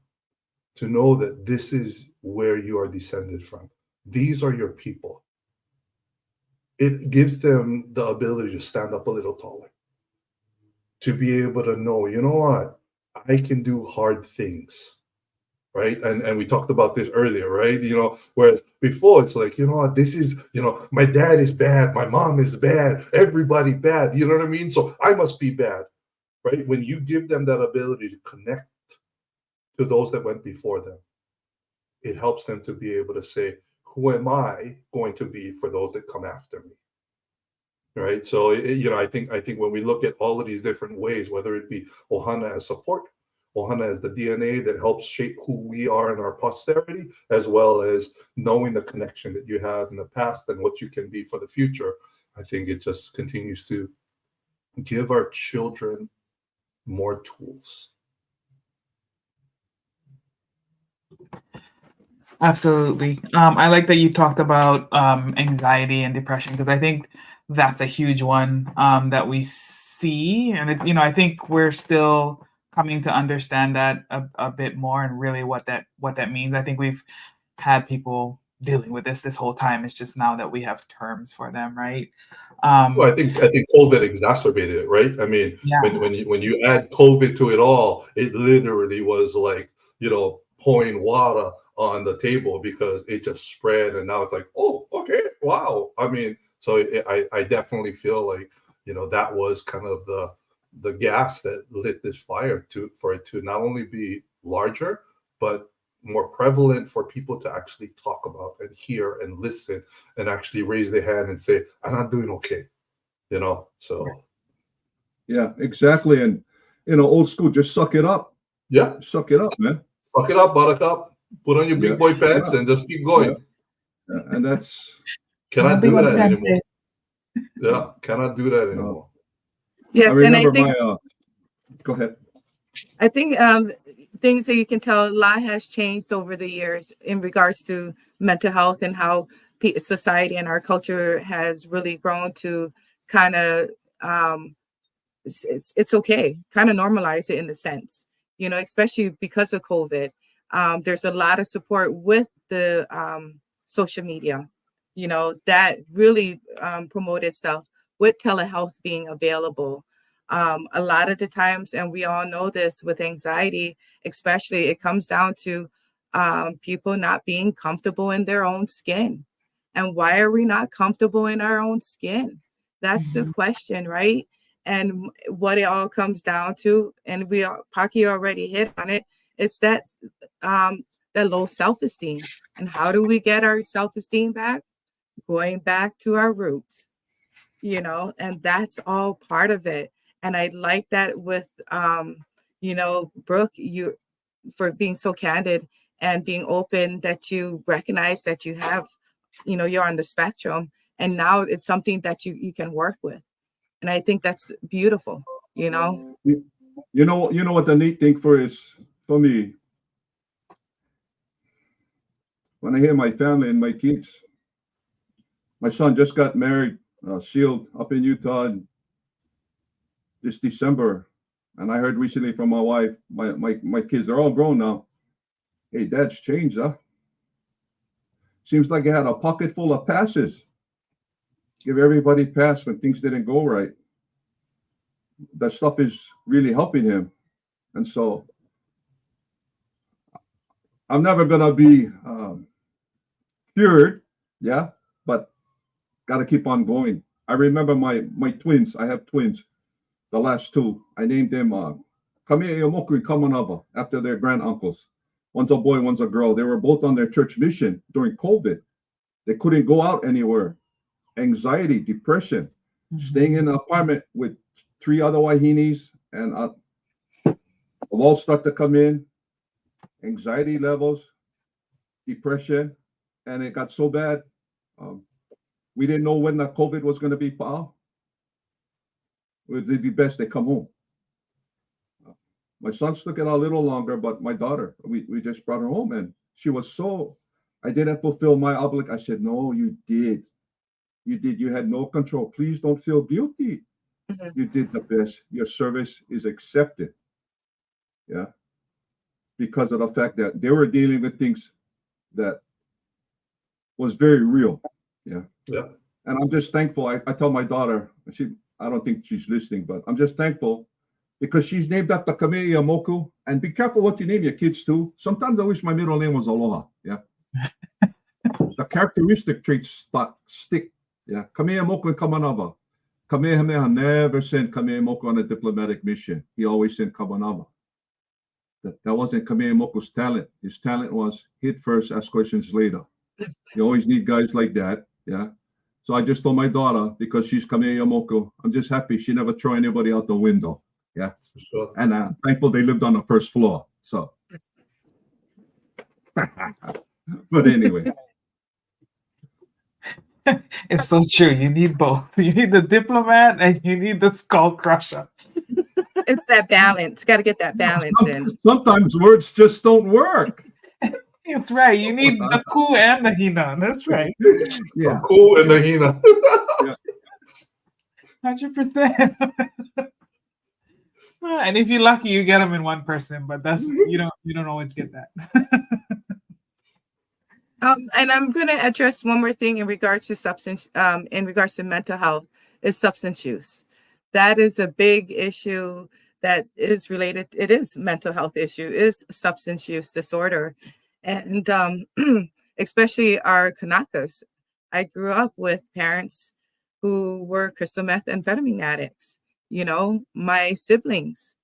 to know that this is where you are descended from, these are your people, it gives them the ability to stand up a little taller, to be able to know, you know what, I can do hard things, right? And we talked about this earlier, right? Whereas before it's like, this is, my dad is bad, my mom is bad, everybody bad, you know what I mean? So I must be bad. Right? When you give them that ability to connect to those that went before them, it helps them to be able to say, who am I going to be for those that come after me? Right? So, I think when we look at all of these different ways, whether it be Ohana as support, Ohana as the DNA that helps shape who we are in our posterity, as well as knowing the connection that you have in the past and what you can be for the future, I think it just continues to give our children more tools. Absolutely. I like that you talked about anxiety and depression, because I think that's a huge one that we see, and it's, I think we're still coming to understand that a bit more, and really what that means. I think we've had people dealing with this whole time. It's just now that we have terms for them, right? Well, I think COVID exacerbated it, right? I mean, Yeah. when you add COVID to it all, it literally was like, pouring water on the table, because it just spread, and now it's like, oh, okay, wow. I mean, so I definitely feel like, that was kind of the gas that lit this fire for it to not only be larger, but more prevalent, for people to actually talk about and hear and listen and actually raise their hand and say, I'm not doing okay. So Yeah, exactly. And old school, just suck it up. yeah, Suck it up, man. fuck it up, buttercup. Put on your big boy pants and just keep going. Yeah. And that's Cannot do that anymore. Yeah, cannot do that anymore. Yes, I and I remember think go ahead. I think things that you can tell, a lot has changed over the years in regards to mental health, and how society and our culture has really grown to kind of it's okay, kind of normalize it in a sense, especially because of COVID. There's a lot of support with the social media, that really promoted stuff, with telehealth being available. A lot of the times, and we all know this with anxiety, especially, it comes down to people not being comfortable in their own skin. And why are we not comfortable in our own skin? That's the question, right? And what it all comes down to, and Paki already hit on it, it's that low self-esteem. And how do we get our self-esteem back? Going back to our roots, and that's all part of it. And I like that with, Brook, you, for being so candid and being open, that you recognize that you have, you're on the spectrum, and now it's something that you can work with. And I think that's beautiful, You know what the neat thing for me, when I hear my family and my kids. My son just got married, sealed up in Utah this December, and I heard recently from my wife, my kids are all grown now. Hey, Dad's changed, huh? Seems like he had a pocket full of passes. Give everybody pass when things didn't go right. That stuff is really helping him, and so I'm never gonna be cured, yeah, but got to keep on going. I remember my twins. I have twins. The last two, I named them Kame'emoku and Kamanava, after their granduncles. One's a boy, one's a girl. They were both on their church mission during COVID. They couldn't go out anywhere. Anxiety, depression, staying in an apartment with 3 other Wahines, and the walls start to come in. Anxiety levels, depression, and it got so bad. We didn't know when the COVID was going to be pa'al. It'd be best they come home. My son took it a little longer, but my daughter, we just brought her home, and she was so, I didn't fulfill my obligation. I said, no, you did. You did. You had no control. Please don't feel guilty. You did the best. Your service is accepted. Yeah. Because of the fact that they were dealing with things that was very real. Yeah. Yeah. And I'm just thankful. I tell my daughter, I don't think she's listening, but I'm just thankful because she's named after Kame'emoku. And be careful what you name your kids too. Sometimes I wish my middle name was Aloha. Yeah. The characteristic traits stick. Yeah. Kame'emoku and Kamanava. Kamehameha never sent Kame'emoku on a diplomatic mission. He always sent Kamanava. That wasn't Kame'emoku's talent. His talent was hit first, ask questions later. You always need guys like that. Yeah. So I just told my daughter, because she's Kame'emoku, I'm just happy she never threw anybody out the window. Yeah. For sure. And I'm thankful they lived on the first floor. So, but anyway. It's so true. You need both. You need the diplomat and you need the skull crusher. It's that balance. Got to get that balance in. Sometimes words just don't work. That's right. You need the ku and the hina. That's right. Yeah. Cool and the hina. 100%. And if you're lucky, you get them in one person, but that's you don't always get that. And I'm going to address one more thing in regards to mental health is substance use. That is a big issue that is related. It is mental health issue, is substance use disorder. And especially our Kanakas. I grew up with parents who were crystal methamphetamine addicts. You know, my siblings,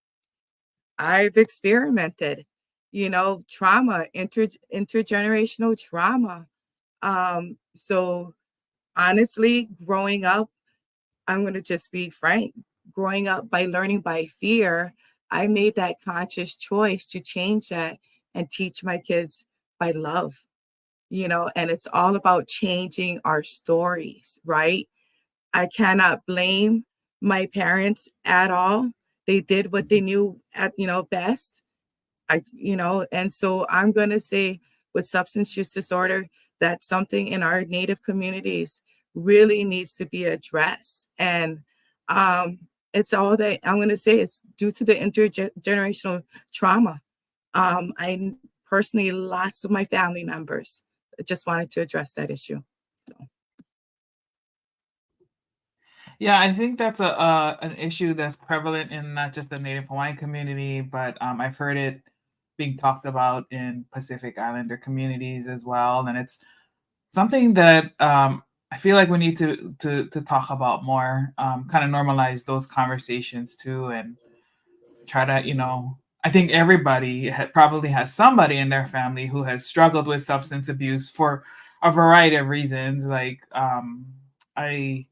I've experimented, you know, trauma, intergenerational trauma. So honestly, growing up, I'm going to just be frank, growing up by learning by fear, I made that conscious choice to change that and teach my kids by love, you know, and it's all about changing our stories, right? I cannot blame my parents at all. They did what they knew best. And so I'm going to say with substance use disorder, that's something in our Native communities really needs to be addressed. And it's all that I'm going to say is due to the intergenerational trauma. I personally, lots of my family members just wanted to address that issue. So. Yeah, I think that's an issue that's prevalent in not just the Native Hawaiian community, but I've heard it being talked about in Pacific Islander communities as well, and it's something that I feel like we need to talk about more, kind of normalize those conversations too, and try to, I think everybody probably has somebody in their family who has struggled with substance abuse for a variety of reasons. Like I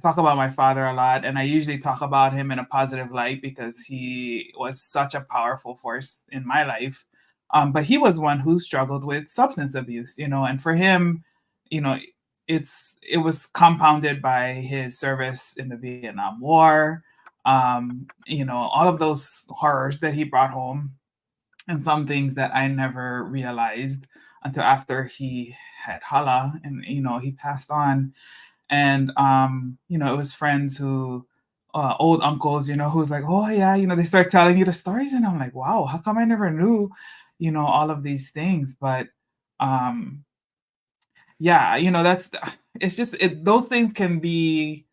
talk about my father a lot, and I usually talk about him in a positive light because he was such a powerful force in my life. But he was one who struggled with substance abuse, and for him, it was compounded by his service in the Vietnam War, all of those horrors that he brought home, and some things that I never realized until after he had hala and he passed on. And it was friends who old uncles, who's like, oh yeah, they start telling you the stories, and I'm like, wow, how come I never knew all of these things? But those things can be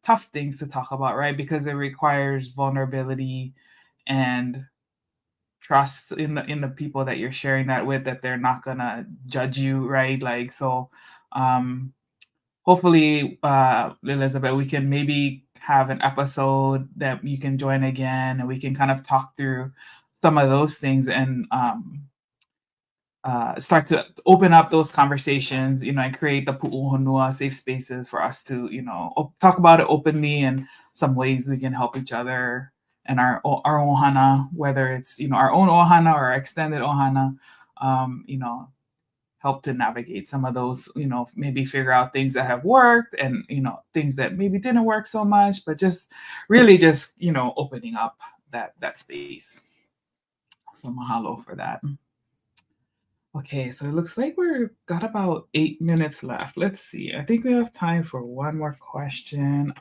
tough things to talk about, right? Because it requires vulnerability and trust in the people that you're sharing that with, that they're not gonna judge you, right? Like, so hopefully, Elizabeth, we can maybe have an episode that you can join again, and we can kind of talk through some of those things and start to open up those conversations, and create the pu'uhonua safe spaces for us to, talk about it openly, and some ways we can help each other and our ohana, whether it's, our own ohana or extended ohana, help to navigate some of those, maybe figure out things that have worked and, things that maybe didn't work so much, but just really just, opening up that space. So mahalo for that. Okay, so it looks like we've got about 8 minutes left. Let's see. I think we have time for one more question.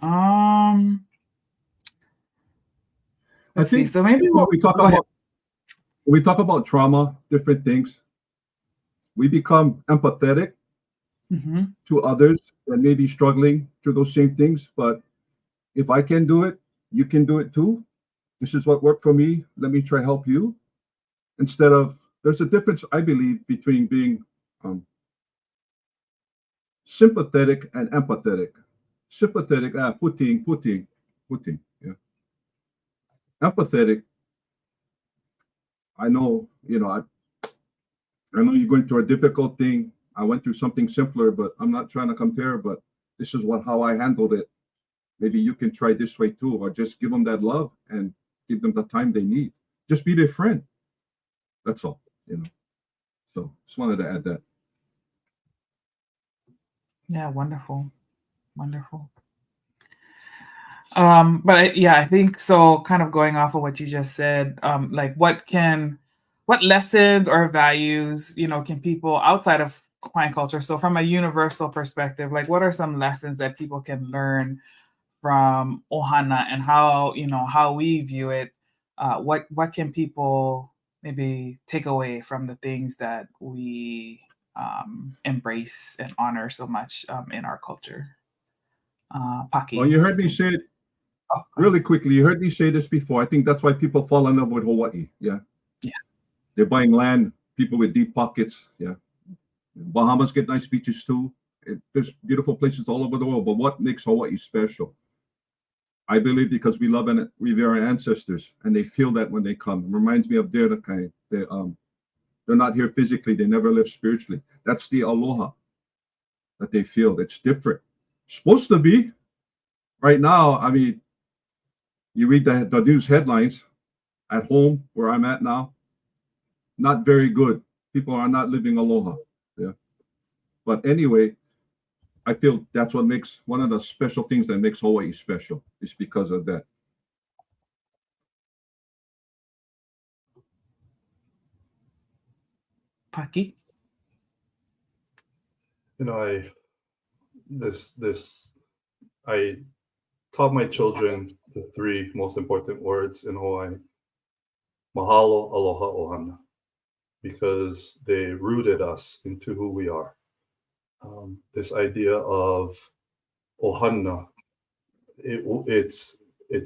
Let's see. So maybe when we talk about trauma, different things, we become empathetic to others that may be struggling through those same things. But if I can do it, you can do it too. This is what worked for me. Let me try help you. Instead of, there's a difference, I believe, between being sympathetic and empathetic. Sympathetic, puting. Yeah. Empathetic, I know, I know you're going through a difficult thing. I went through something simpler, but I'm not trying to compare, but this is how I handled it. Maybe you can try this way too, or just give them that love and give them the time they need. Just be their friend. That's all, So just wanted to add that. Yeah, wonderful. But I think so, kind of going off of what you just said, like what can what lessons or values, can people outside of Hawaiian culture, so from a universal perspective, like what are some lessons that people can learn from Ohana and how we view it? What can people maybe take away from the things that we embrace and honor so much in our culture? Paki. Well, you heard me say it really quickly. You heard me say this before. I think that's why people fall in love with Hawaii. Yeah. Yeah. They're buying land, people with deep pockets. Yeah. Bahamas get nice beaches too. There's beautiful places all over the world. But what makes Hawaii special? I believe because we love and revere our ancestors, and they feel that when they come. It reminds me of their kind. They're not here physically. They never live spiritually. That's the aloha that they feel. It's different. It's supposed to be. Right now, I mean, you read the news headlines at home where I'm at now. Not very good. People are not living aloha. Yeah. But anyway, I feel that's what makes one of the special things that makes Hawaii special is because of that. Paki. I taught my children the three most important words in Hawaii: mahalo, aloha, ohana, because they rooted us into who we are. This idea of ohana, it's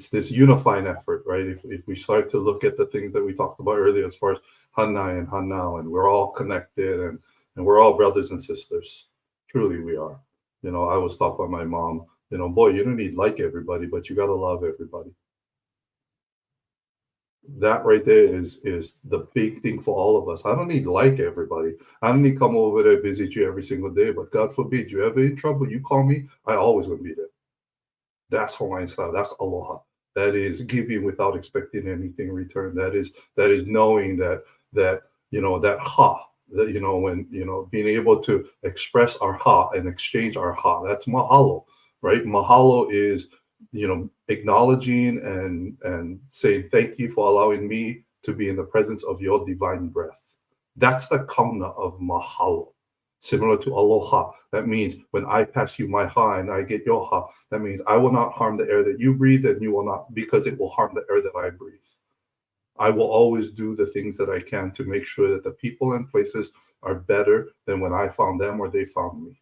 this unifying effort, right? If we start to look at the things that we talked about earlier, as far as hanai and hanao, and we're all connected, and we're all brothers and sisters. Truly, we are. I was taught by my mom, boy, you don't need like everybody, but you got to love everybody. That right there is the big thing for all of us. I don't need like everybody. I don't need to come over there, visit you every single day, but God forbid, you ever in trouble, you call me, I always gonna be there. That's Hawaiian style. That's aloha. That is giving without expecting anything in return. That is knowing that ha, that when being able to express our ha and exchange our ha. That's mahalo, right? Mahalo is acknowledging and saying thank you for allowing me to be in the presence of your divine breath. That's the kauna of mahalo. Similar to aloha, that means when I pass you my ha and I get your ha, that means I will not harm the air that you breathe, and you will not, because it will harm the air that I breathe. I will always do the things that I can to make sure that the people and places are better than when I found them or they found me.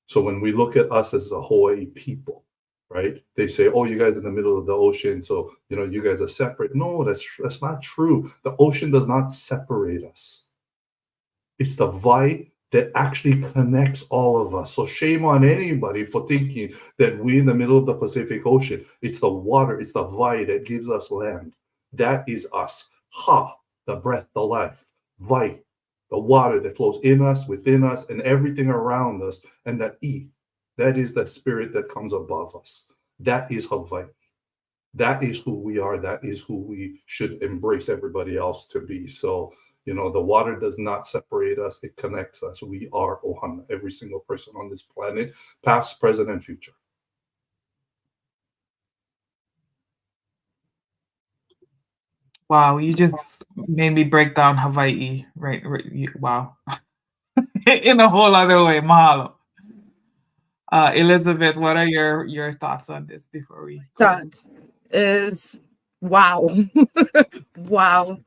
So when we look at us as a Hawaii people, right? They say, "Oh, you guys are in the middle of the ocean, so you guys are separate." No, that's not true. The ocean does not separate us. It's the vai that actually connects all of us. So shame on anybody for thinking that we're in the middle of the Pacific Ocean. It's the water, it's the vai that gives us land. That is us. Ha, the breath, the life. Vai, the water that flows in us, within us, and everything around us. And that I, that is the spirit that comes above us. That is Hawaii. That is who we are. That is who we should embrace everybody else to be. So, the water does not separate us. It connects us. We are Ohana, every single person on this planet, past, present, and future. Wow, you just made me break down Hawaii, right? Wow. In a whole other way. Mahalo. Elizabeth, what are your thoughts on this before we thoughts is wow. Wow.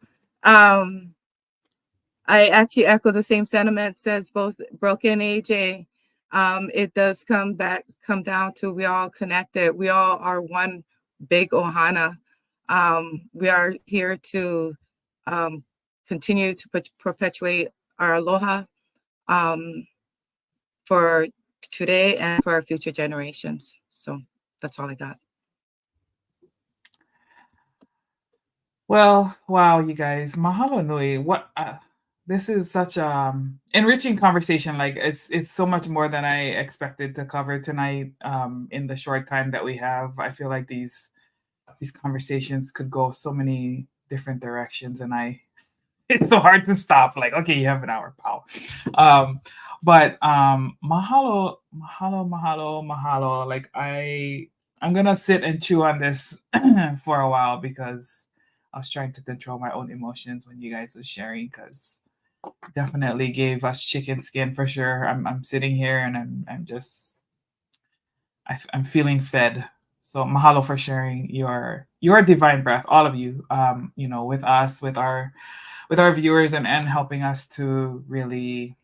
I actually echo the same sentiments as both Brook and AJ. It does come down to we all connected. We all are one big Ohana. We are here to continue to perpetuate our aloha for today and for our future generations. So that's all I got. Well, wow, you guys, mahalo nui. What this is such a enriching conversation. Like it's so much more than I expected to cover tonight. In the short time that we have, I feel like these conversations could go so many different directions, and it's so hard to stop. Like, okay, you have an hour, pow. But mahalo. Like I'm gonna sit and chew on this for a while because I was trying to control my own emotions when you guys was sharing, because definitely gave us chicken skin for sure. I'm sitting here and I'm feeling fed. So mahalo for sharing your divine breath, all of you, with us, with our viewers, and helping us to really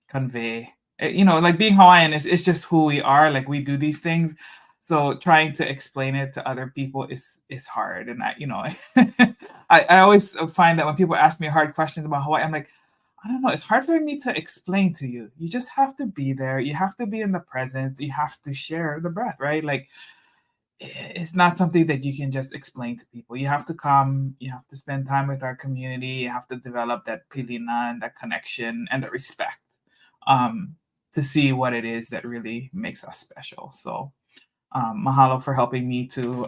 convey, like being Hawaiian is just who we are. Like, we do these things. So trying to explain it to other people is hard. And I always find that when people ask me hard questions about Hawaii, I'm like, I don't know, it's hard for me to explain to you. You just have to be there. You have to be in the presence. You have to share the breath, right? Like, it's not something that you can just explain to people. You have to come, you have to spend time with our community. You have to develop that pilina and that connection and the respect to see what it is that really makes us special. So mahalo for helping me to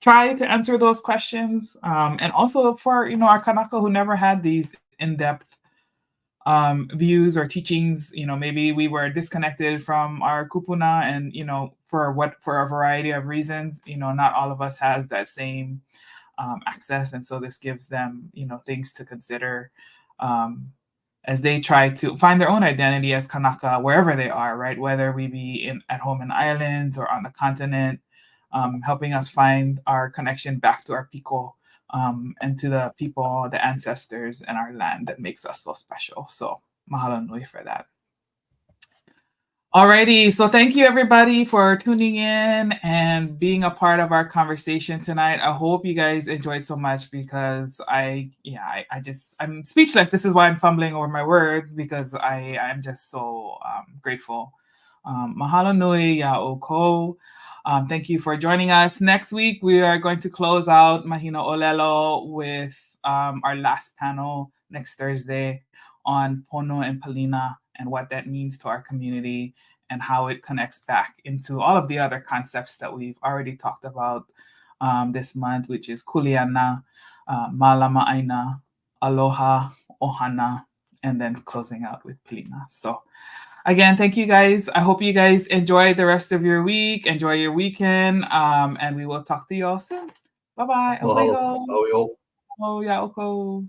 try to answer those questions. And also for, our kanaka who never had these in-depth views or teachings. Maybe we were disconnected from our kupuna, and for a variety of reasons, not all of us has that same access, and so this gives them things to consider as they try to find their own identity as kanaka wherever they are, right? Whether we be at home in islands or on the continent, helping us find our connection back to our PIKO. And to the people, the ancestors, and our land that makes us so special. So mahalo nui for that. Alrighty, so thank you everybody for tuning in and being a part of our conversation tonight. I hope you guys enjoyed so much, because I'm speechless. This is why I'm fumbling over my words, because I'm just so grateful. Mahalo nui ya oko. Thank you for joining us. Next week, we are going to close out Mahina ʻŌlelo with our last panel next Thursday on Pono and Palina and what that means to our community and how it connects back into all of the other concepts that we've already talked about this month, which is kuleana, malama'aina, aloha, ʻOhana, and then closing out with Palina. So again, thank you guys. I hope you guys enjoy the rest of your week. Enjoy your weekend. And we will talk to you all soon. Bye-bye. Oh, yeah, okay.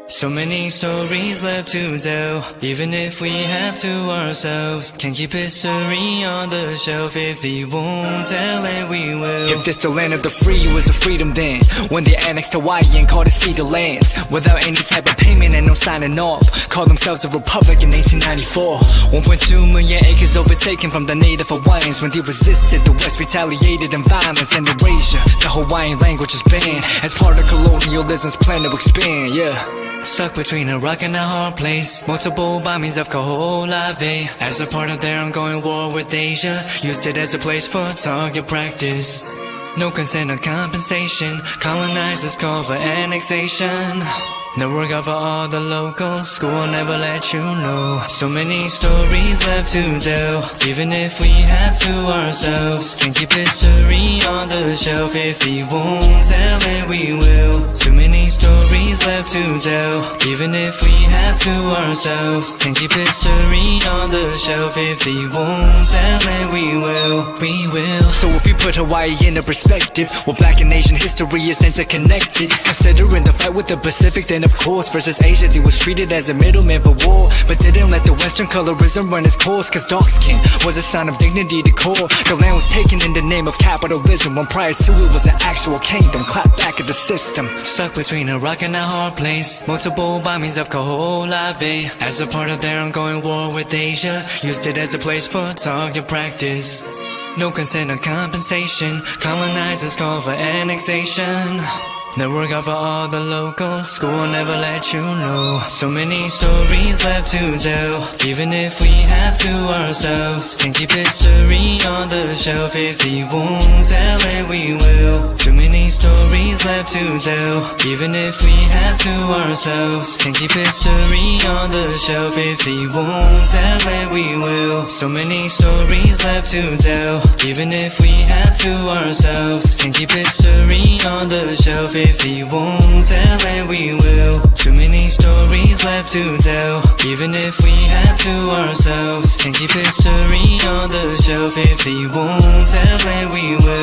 So many stories left to tell, even if we have to ourselves. Can't keep history on the shelf. If we won't tell it, we will. If this the land of the free, it was a freedom then. When they annexed Hawaii and called it cedar lands, without any type of payment and no signing off. Called themselves the Republic in 1894. 1.2 million acres overtaken from the native Hawaiians. When they resisted, the West retaliated in violence and erasure. The Hawaiian language is banned as part of colonialism's plan to expand, yeah. Stuck between a rock and a hard place. Multiple bombings of Kaho'olawe. As a part of their ongoing war with Asia, used it as a place for target practice. No consent or compensation. Colonizers call for annexation. The work of all the locals. School will never let you know. So many stories left to tell, even if we have to ourselves. Can't keep history on the shelf. If we won't tell it, we will. Too many stories left to tell, even if we have to ourselves. Can't keep history on the shelf. If we won't tell it, we will. We will. So if you put Hawaii into perspective, well, Black and Asian history is interconnected. Considering the fight with the Pacific, then of course, versus Asia, they was treated as a middleman for war, but didn't let the Western colorism run its course, cause dark skin was a sign of dignity to core. The land was taken in the name of capitalism, when prior to it was an actual kingdom. Clap back at the system. Stuck between a rock and a hard place. Multiple bombings of Kaho'olawe. As a part of their ongoing war with Asia, used it as a place for target practice. No consent or compensation. Colonizers call for annexation. The work of all the locals. School will never let you know. So many stories left to tell, even if we have to ourselves. Can't keep history on the shelf. If we won't tell it, we will. Too many stories left to tell, even if we have to ourselves. Can't keep history on the shelf. If we won't tell it, we will. So many stories left to tell, even if we have to ourselves. Can't keep history on the shelf. If we won't tell, then we will. Too many stories left to tell, even if we have to ourselves. Can't keep history on the shelf. If we won't tell, then we will.